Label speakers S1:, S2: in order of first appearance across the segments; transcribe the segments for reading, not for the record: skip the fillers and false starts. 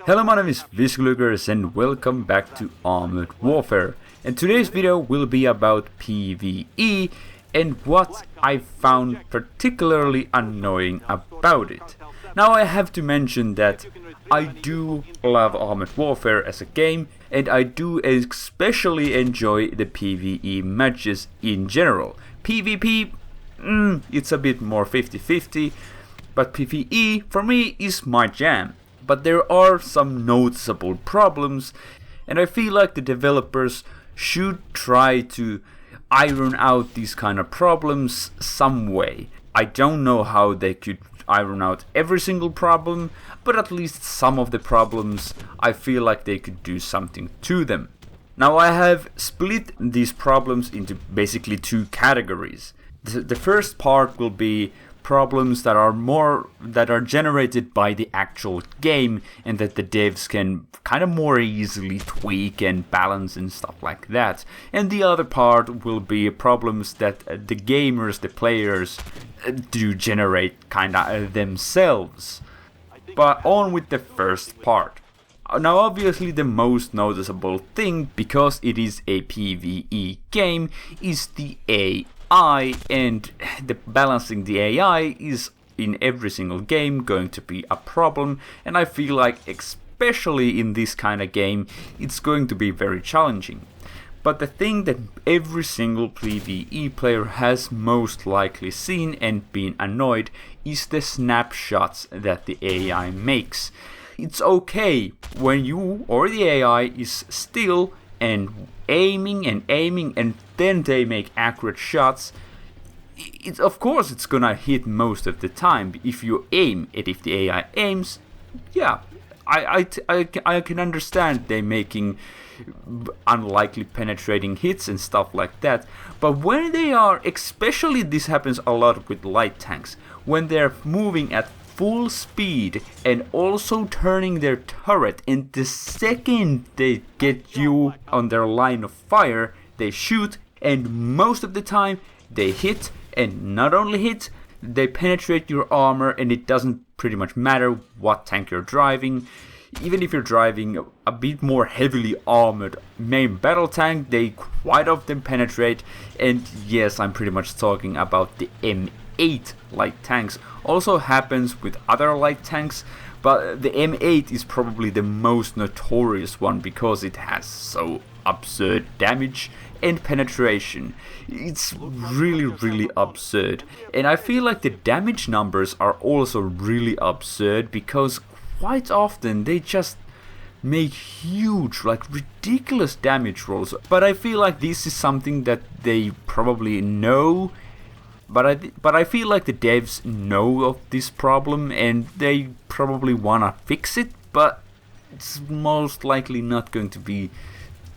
S1: Hello, my name is Visglugers and welcome back to Armored Warfare. And today's video will be about PVE and what I found particularly annoying about it. Now I have to mention that I do love Armored Warfare as a game, and I do especially enjoy the PVE matches in general. PvP, it's a bit more 50-50, but PVE for me is my jam. But there are some noticeable problems, and I feel like the developers should try to iron out these kind of problems some way. I don't know how they could iron out every single problem, but at least some of the problems I feel like they could do something to them. Now I have split these problems into basically two categories. The first part will be problems that are generated by the actual game and that the devs can kind of more easily tweak and balance and stuff like that. And the other part will be problems that the gamers, the players, do generate kind of themselves. But on with the first part. Now obviously the most noticeable thing, because it is a PvE game, is the AI. And the balancing the AI is in every single game going to be a problem, and I feel like especially in this kind of game it's going to be very challenging. But the thing that every single PvE player has most likely seen and been annoyed is the snapshots that the AI makes. It's okay when you or the AI is still and aiming and then they make accurate shots. Of course it's gonna hit most of the time if you aim it. If the AI aims, yeah, I can understand they making unlikely penetrating hits and stuff like that. But when they are, especially this happens a lot with light tanks, when they're moving at full speed and also turning their turret, and the second they get you on their line of fire, they shoot, and most of the time they hit, and not only hit, they penetrate your armor, and it doesn't pretty much matter what tank you're driving. Even if you're driving a bit more heavily armored main battle tank, they quite often penetrate. And yes, I'm pretty much talking about the M8 light tanks. Also happens with other light tanks, but the M8 is probably the most notorious one because it has so absurd damage and penetration. It's really absurd, and I feel like the damage numbers are also really absurd because quite often they just make huge, like ridiculous damage rolls. But I feel like this is something that they probably know. But I feel like the devs know of this problem and they probably wanna fix it, but it's most likely not going to be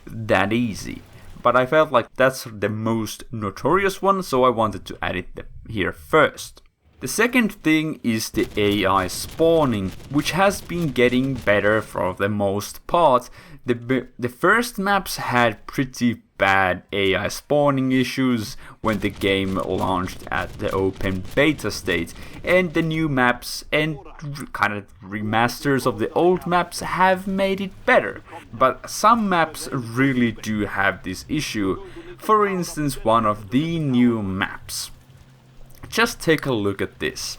S1: that easy. But I felt like that's the most notorious one, so I wanted to add it here first. The second thing is the AI spawning, which has been getting better for the most part. The first maps had pretty bad AI spawning issues when the game launched at the open beta state, and the new maps and kind of remasters of the old maps have made it better. But some maps really do have this issue. For instance, one of the new maps. Just take a look at this.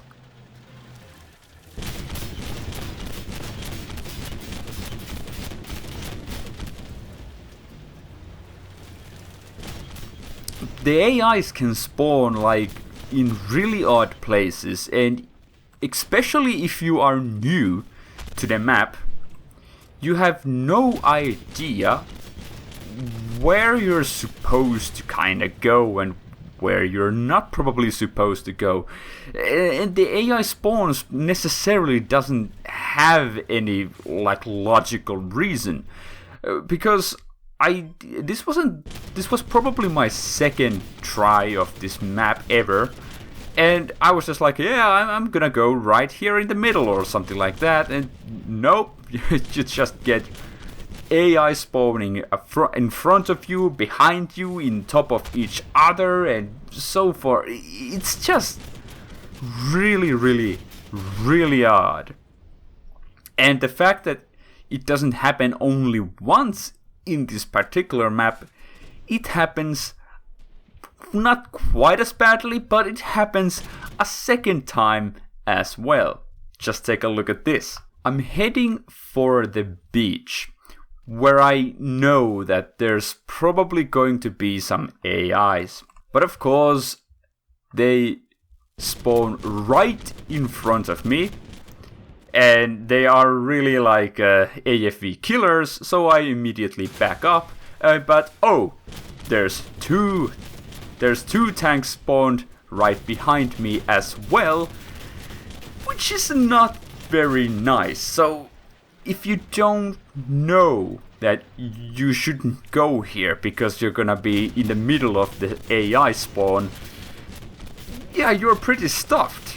S1: The AIs can spawn like in really odd places, and especially if you are new to the map, you have no idea where you're supposed to kind of go and where you're not probably supposed to go. And the AI spawns necessarily doesn't have any like logical reason, because this was probably my second try of this map ever, and I was just like, yeah, I'm gonna go right here in the middle or something like that, and nope, you just get AI spawning in front of you, behind you, in top of each other, and so forth. It's just really odd. And the fact that it doesn't happen only once in this particular map. It happens not quite as badly, but it happens a second time as well. Just take a look at this. I'm heading for the beach, where I know that there's probably going to be some AIs. But of course, they spawn right in front of me. And they are really like AFV killers, so I immediately back up. But oh, there's two tanks spawned right behind me as well, which is not very nice. So if you don't know that you shouldn't go here because you're gonna be in the middle of the AI spawn, yeah, you're pretty stuffed.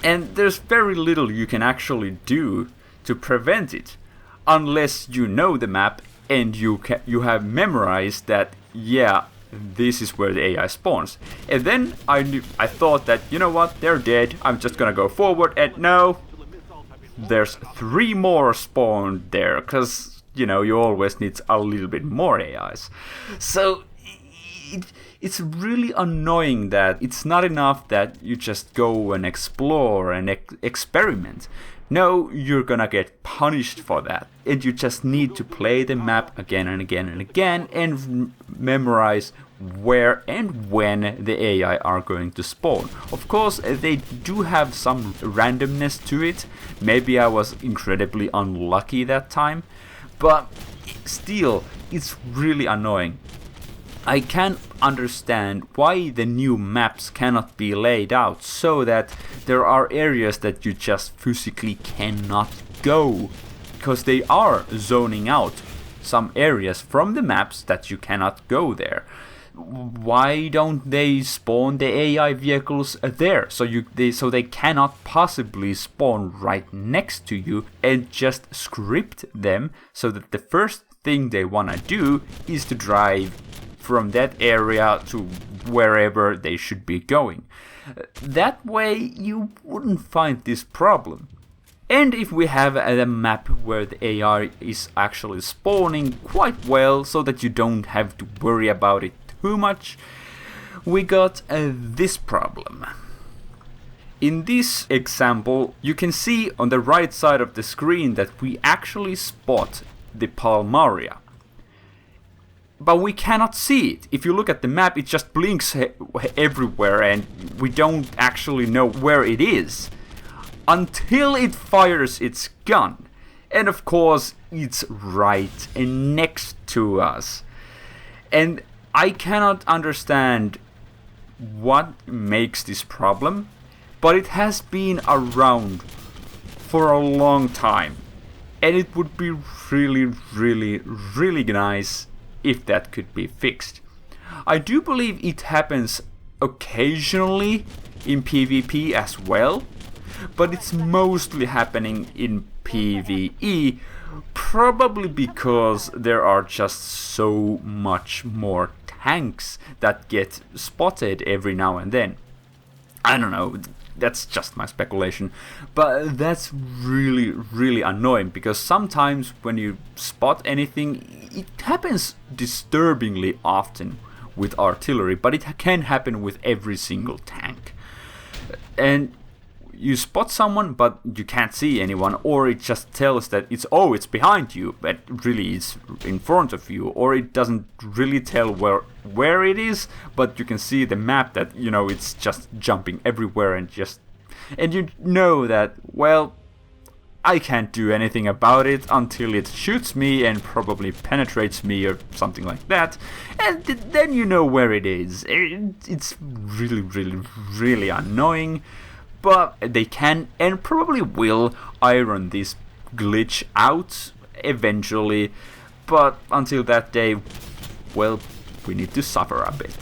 S1: And there's very little you can actually do to prevent it, unless you know the map and you have memorized that, yeah, this is where the AI spawns. And then I thought that, you know what, they're dead, I'm just gonna go forward, and no, there's 3 more spawned there, because, you know, you always need a little bit more AIs. So it's really annoying that it's not enough that you just go and explore and experiment. No, you're gonna get punished for that. And you just need to play the map again and again and again and memorize where and when the AI are going to spawn. Of course, they do have some randomness to it. Maybe I was incredibly unlucky that time, but still, it's really annoying. I can understand why the new maps cannot be laid out so that there are areas that you just physically cannot go, because they are zoning out some areas from the maps that you cannot go there. Why don't they spawn the AI vehicles there so they cannot possibly spawn right next to you, and just script them so that the first thing they wanna do is to drive from that area to wherever they should be going. That way you wouldn't find this problem. And if we have a map where the AI is actually spawning quite well so that you don't have to worry about it too much, we got this problem. In this example, you can see on the right side of the screen that we actually spot the Palmaria. But we cannot see it. If you look at the map, it just blinks everywhere and we don't actually know where it is until it fires its gun. And of course, it's right next to us. And I cannot understand what makes this problem, but it has been around for a long time. And it would be really, really, really nice if that could be fixed. I do believe it happens occasionally in PvP as well, but it's mostly happening in PvE, probably because there are just so much more tanks that get spotted every now and then. I don't know, that's just my speculation, but that's really, really annoying, because sometimes when you spot anything, it happens disturbingly often with artillery, but it can happen with every single tank. And you spot someone, but you can't see anyone, or it just tells that it's behind you, but really it's in front of you, or it doesn't really tell where it is, but you can see the map that, you know, it's just jumping everywhere, and you know that, well, I can't do anything about it until it shoots me and probably penetrates me or something like that, and then you know where it is. It's really, really, really annoying. But they can and probably will iron this glitch out eventually. But until that day, well, we need to suffer a bit.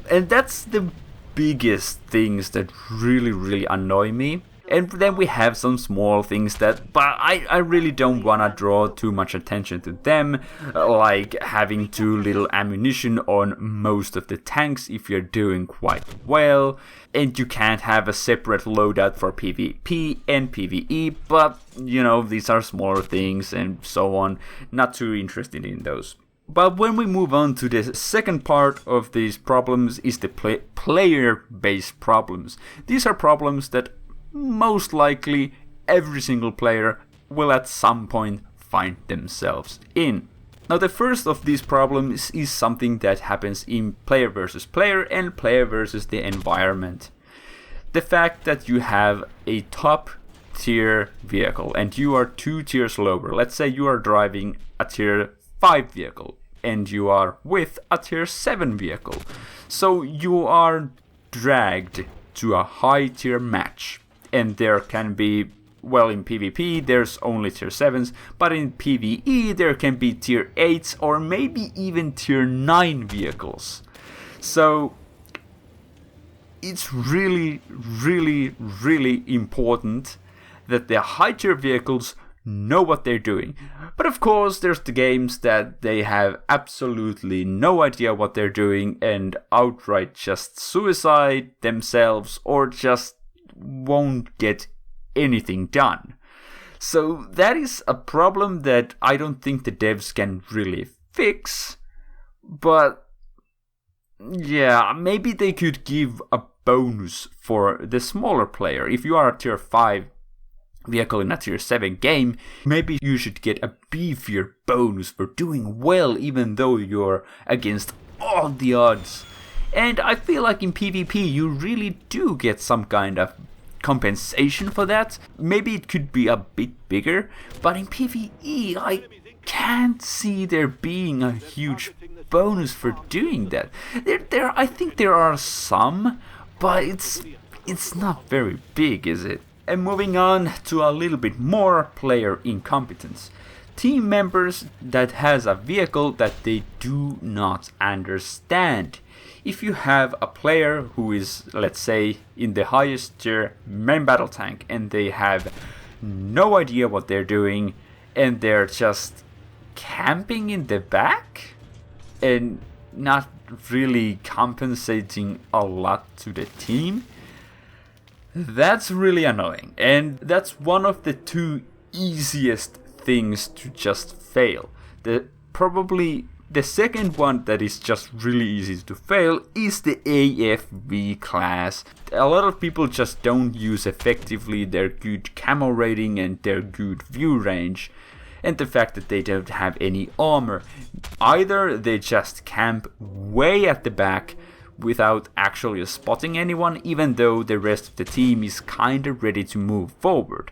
S1: And that's the biggest things that really, really annoy me. And then we have some small things that, but I really don't want to draw too much attention to them, like having too little ammunition on most of the tanks if you're doing quite well, and you can't have a separate loadout for PvP and PvE, but you know, these are smaller things and so on, not too interested in those. But when we move on to the second part of these problems is the player-based problems. These are problems that most likely every single player will at some point find themselves in. Now the first of these problems is something that happens in player versus player and player versus the environment. The fact that you have a top tier vehicle and you are 2 tiers lower. Let's say you are driving a tier 5 vehicle and you are with a tier 7 vehicle. So you are dragged to a high tier match. And there can be, well, in PvP there's only tier 7s, but in PvE there can be tier 8s or maybe even tier 9 vehicles. So it's really important that the high tier vehicles know what they're doing. But of course there's the games that they have absolutely no idea what they're doing and outright just suicide themselves or just won't get anything done. So that is a problem that I don't think the devs can really fix, but yeah, maybe they could give a bonus for the smaller player. If you are a tier 5 vehicle in a tier 7 game, maybe you should get a beefier bonus for doing well even though you're against all the odds. And I feel like in PvP you really do get some kind of compensation for that. Maybe it could be a bit bigger, but in PvE I can't see there being a huge bonus for doing that. I think there are some, but it's not very big, is it? And moving on to a little bit more player incompetence. Team members that has a vehicle that they do not understand. If you have a player who is, let's say, in the highest tier main battle tank and they have no idea what they're doing and they're just camping in the back and not really compensating a lot to the team, that's really annoying, and that's one of the 2 easiest things to just fail. Probably the second one that is just really easy to fail is the AFV class. A lot of people just don't use effectively their good camo rating and their good view range, and the fact that they don't have any armor. Either they just camp way at the back without actually spotting anyone, even though the rest of the team is kinda ready to move forward.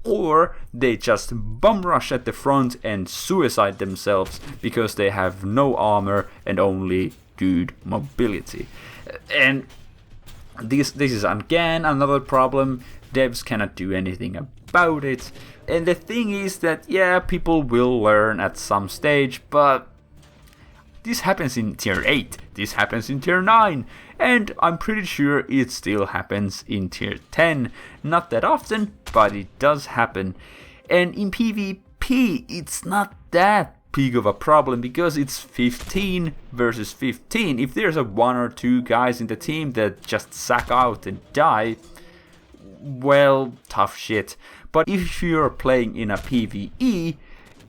S1: Or they just bum rush at the front and suicide themselves because they have no armor and only good mobility. And this is again another problem. Devs cannot do anything about it. And the thing is that, yeah, people will learn at some stage, but this happens in tier 8, this happens in tier 9, and I'm pretty sure it still happens in tier 10. Not that often, but it does happen. And in PvP, it's not that big of a problem because it's 15 versus 15. If there's a 1 or 2 guys in the team that just sack out and die, well, tough shit. But if you're playing in a PvE,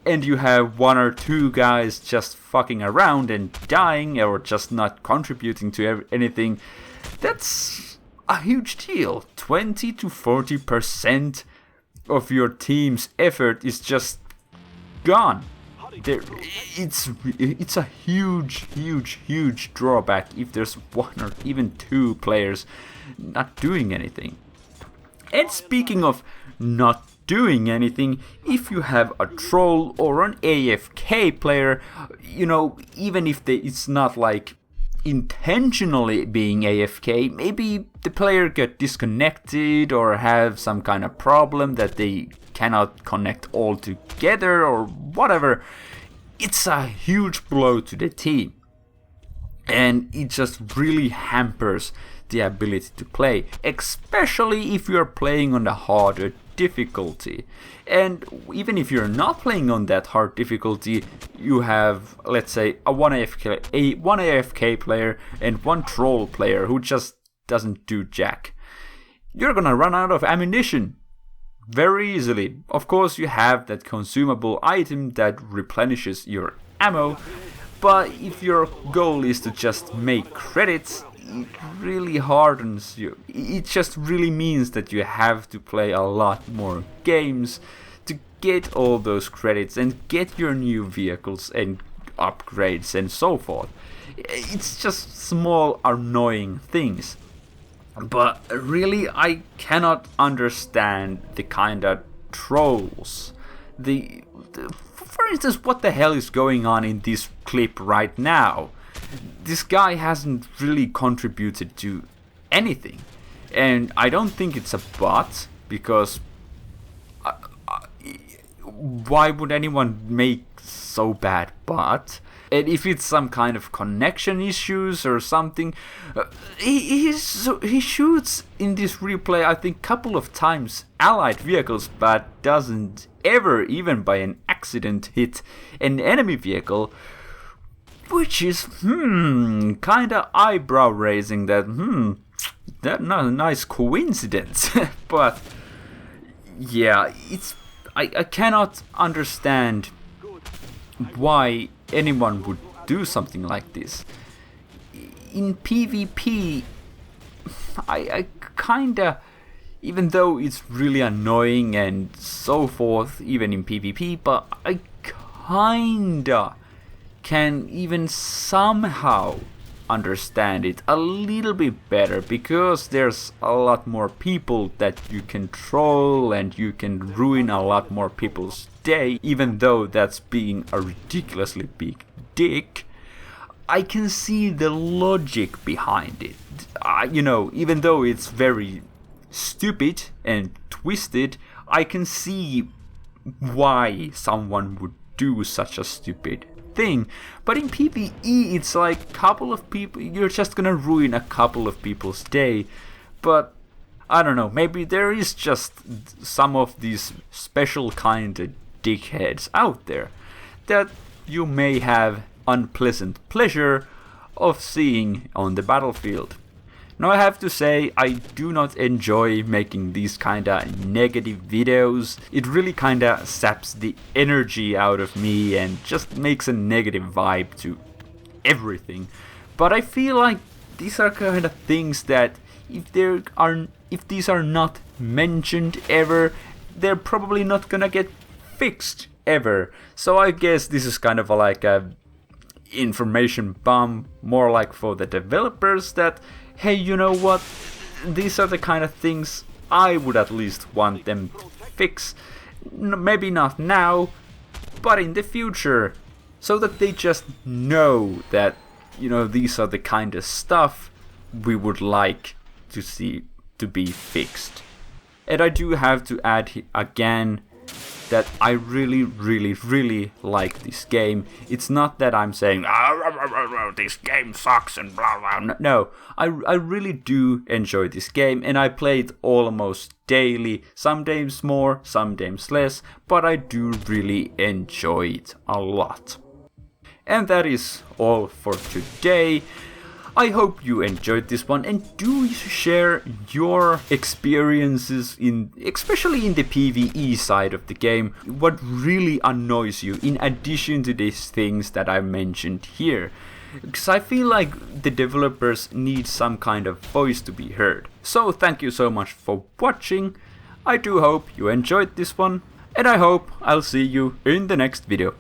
S1: and you have 1 or 2 guys just fucking around and dying or just not contributing to anything, that's a huge deal. 20 to 40% of your team's effort is just gone. It's a huge drawback if there's 1 or even 2 players not doing anything. And speaking of not doing anything, if you have a troll or an AFK player, you know, even if it's not like intentionally being AFK, maybe the player get disconnected or have some kind of problem that they cannot connect all together or whatever, it's a huge blow to the team. And it just really hampers the ability to play, especially if you're playing on the harder difficulty. And even if you're not playing on that hard difficulty, you have, let's say, a 1 AFK player and 1 troll player who just doesn't do jack. You're gonna run out of ammunition very easily. Of course, you have that consumable item that replenishes your ammo, but if your goal is to just make credits, it really hardens you. It just really means that you have to play a lot more games to get all those credits and get your new vehicles and upgrades and so forth. It's just small annoying things. But really, I cannot understand the kind of trolls. For instance, what the hell is going on in this clip right now? This guy hasn't really contributed to anything. And I don't think it's a bot, because why would anyone make so bad bot? And if it's some kind of connection issues or something, he shoots in this replay, I think, couple of times allied vehicles, but doesn't ever, even by an accident, hit an enemy vehicle, which is kinda eyebrow raising. That not a nice coincidence. But yeah, I cannot understand why anyone would do something like this. In PvP, I kinda, even though it's really annoying and so forth, even in PvP, but I kinda can even somehow understand it a little bit better, because there's a lot more people that you can troll and you can ruin a lot more people's day, even though that's being a ridiculously big dick. I can see the logic behind it. Even though it's very stupid and twisted, I can see why someone would do such a stupid thing. But in PvE, it's like couple of people, you're just gonna ruin a couple of people's day. But I don't know, maybe there is just some of these special kind of dickheads out there that you may have unpleasant pleasure of seeing on the battlefield. Now, I have to say, I do not enjoy making these kinda negative videos. It really kinda saps the energy out of me and just makes a negative vibe to everything. But I feel like these are kind of things that if these are not mentioned ever, they're probably not gonna get fixed ever. So I guess this is kind of like a information bomb, more like for the developers, that hey, you know what, these are the kind of things I would at least want them to fix. Maybe not now, but in the future, so that they just know that, these are the kind of stuff we would like to see to be fixed. And I do have to add again that I really, really, really like this game. It's not that I'm saying, this game sucks and blah blah. No, I really do enjoy this game, and I play it almost daily. Some days more, some days less, but I do really enjoy it a lot. And that is all for today. I hope you enjoyed this one, and do share your experiences especially in the PvE side of the game, what really annoys you in addition to these things that I mentioned here. Because I feel like the developers need some kind of voice to be heard. So thank you so much for watching. I do hope you enjoyed this one, and I hope I'll see you in the next video.